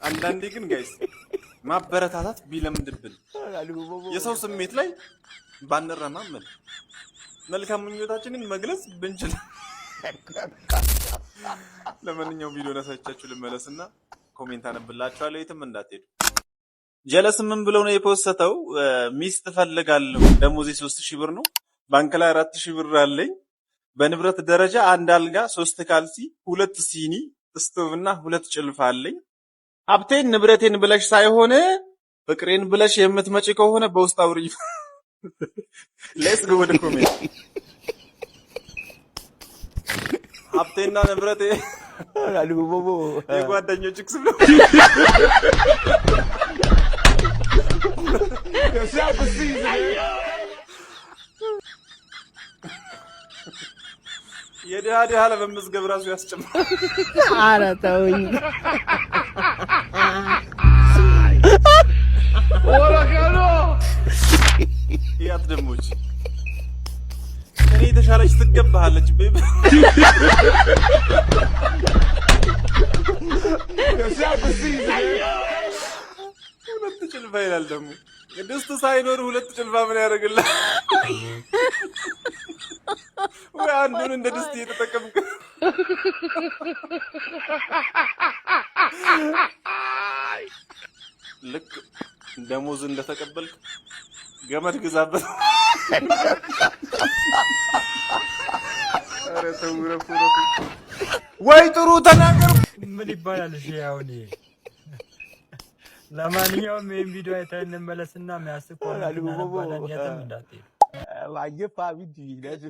አንዳንዴ ግን ጋይስ ማበረታታት ቢለምድብን የሰው ስሜት ላይ ባንረማመድ መልካም ምኞታችንን መግለጽ ብንችል። ለማንኛውም ቪዲዮ ነሳቻችሁ ልመለስና ኮሜንት አነብላችኋለሁ። የትም እንዳትሄዱ። ጀለስ ምን ብለው ነው የፖስተው? ሚስት ፈልጋለሁ፣ ደሞዜ 3000 ብር ነው፣ ባንክ ላይ 4000 ብር አለኝ፣ በንብረት ደረጃ 1 አልጋ፣ 3 ካልሲ፣ 2 ሲኒ፣ ስቶቭና 2 ጭልፋ አለኝ። ሀብቴን ንብረቴን ብለሽ ሳይሆን ፍቅሬን ብለሽ የምትመጪ ከሆነ በውስጥ አውሪኝ። ሌትስ ጎ ወደ ኮሜንት። ሀብቴና ንብረቴ የጓደኞች ክስ ነው። የድሃ ድሃ ለመመዝገብ ራሱ ያስጨምራል። ኧረ ተውኝ። ያት ደሞች እኔ የተሻለች ትገባለች። ቤብ ሁለት ጭልፋ ይላል ደግሞ ድስት ሳይኖር ሁለት ጭልፋ ምን ያደርግልህ? ወይ አንዱን እንደ ድስት እየተጠቀምክ ልክ ደሞዝ እንደተቀበልክ ገመድ ግዛበት። ኧረ ተው ረፉ። ወይ ጥሩ ተናገሩ። ምን ይባላል? እሺ አሁን ለማንኛውም ይሄን ቪዲዮ አይተን እንመለስና የሚያስብ ከሆነ እናነባለን። የትም እንዳትሄዱ። ዋየፋ ቪዲዮ ይላል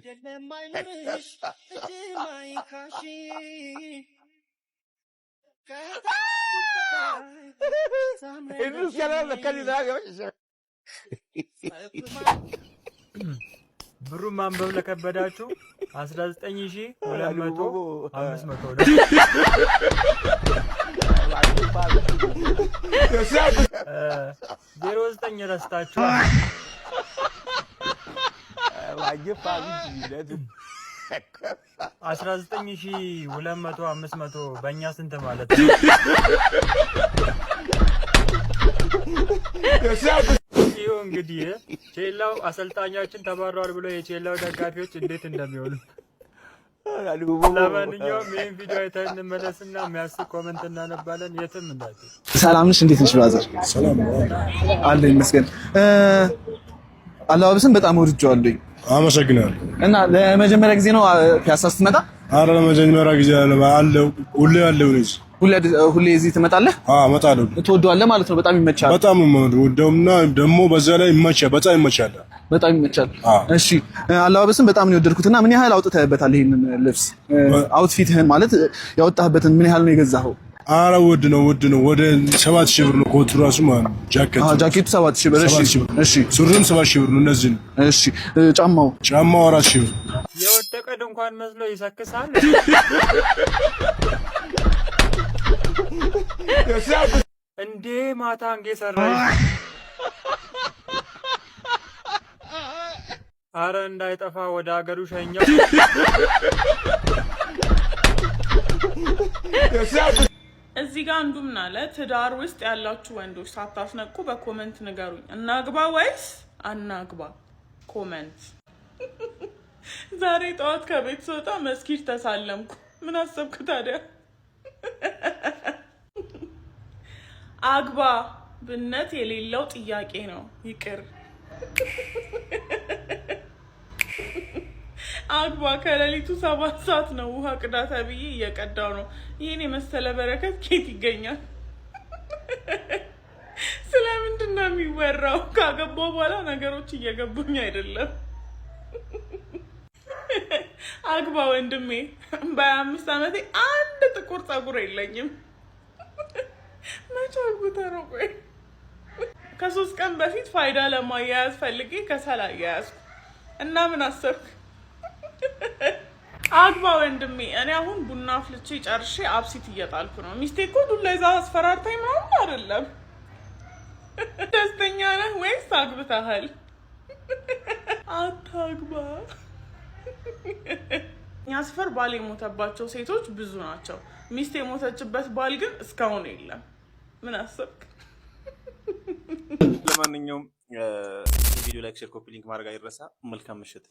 ብሩ ማንበብ ለከበዳችሁ 19200 500 ነው። 09 ረስታችሁ 19200 500 በእኛ ስንት ማለት ነው? ይኸው እንግዲህ ቼላው አሰልጣኛችን ተባሯል ብሎ የቼላው ደጋፊዎች እንዴት እንደሚሆኑ። ለማንኛውም ይሄን ቪዲዮ አይተን እንመለስና የሚያስቅ ኮሜንት እናነባለን። የትም እንዳትሄዱ። ሰላም ነሽ? እንዴት ነሽ ብራዘር? ሰላም አለ ይመስገን። አለባበስን በጣም ወድጄዋለሁ። አመሰግናለሁ። እና ለመጀመሪያ ጊዜ ነው ፒያሳ ስትመጣ? አረ ለመጀመሪያ ጊዜ አለው። ሁሌ አለው ልጅ ሁሌ እዚህ ትመጣለህ? እመጣለሁ። ትወደዋለህ ማለት ነው? በጣም ይመቻል። በጣም ወደውና ደግሞ በዛ ላይ ይመቻል። በጣም ይመቻል። በጣም ይመቻል። እሺ አለባበስን በጣም ነው የወደድኩትና ምን ያህል አውጥተህበታል? ይሄንን ልብስ አውትፊትህን ማለት ያወጣህበትን ምን ያህል ነው የገዛኸው? አረ ውድ ነው ወደ 7000 ብር ነው ኮቱ ራሱ ማለት ነው። ጃኬቱ 7000 ብር። እሺ ሱሪም 7000 ብር ነው። እነዚህ ነው። እሺ ጫማው 4000 ብር። የወደቀ ድንኳን መስሎ ይሰክሳል እንዴ! ማታ አንጌ ሰራይ። አረ እንዳይጠፋ ወደ ሀገሩ ሸኛው። እዚህ ጋር አንዱ ምን አለ? ትዳር ውስጥ ያላችሁ ወንዶች ሳታስነቁ በኮመንት ንገሩኝ፣ እናግባ ወይስ አናግባ? ኮመንት። ዛሬ ጠዋት ከቤት ስወጣ መስጊድ ተሳለምኩ። ምን አሰብክ ታዲያ? አግባ ብነት የሌለው ጥያቄ ነው። ይቅር አግባ ከሌሊቱ 7 ሰዓት ነው ውሃ ቅዳ ተብዬ እየቀዳው ነው። ይሄን የመሰለ በረከት ኬት ይገኛል? ስለምንድን ነው የሚወራው? ካገባው በኋላ ነገሮች እየገቡኝ አይደለም። አግባ ወንድሜ። በ25 ዓመቴ አንድ ጥቁር ፀጉር የለኝም። መቼ አግብተህ ነው? ቆይ ከ3 ቀን በፊት ፋይዳ ለማያያዝ ፈልጌ ከሰል አያያዝኩ እና ምን አሰብክ? አግባ ወንድሜ። እኔ አሁን ቡና አፍልቼ ጨርሼ አብሲት እየጣልኩ ነው። ሚስቴ እኮ ዱላ ይዛ አስፈራርታኝ ምናምን አይደለም። ደስተኛ ነህ ወይስ አግብተሃል? አታግባ። እኛ ሰፈር ባል የሞተባቸው ሴቶች ብዙ ናቸው። ሚስት የሞተችበት ባል ግን እስካሁን የለም። ምን አሰብክ? ለማንኛውም ቪዲዮ ላይክ፣ ሼር፣ ኮፒ ሊንክ ማድረግ አይረሳ። መልካም ምሽት።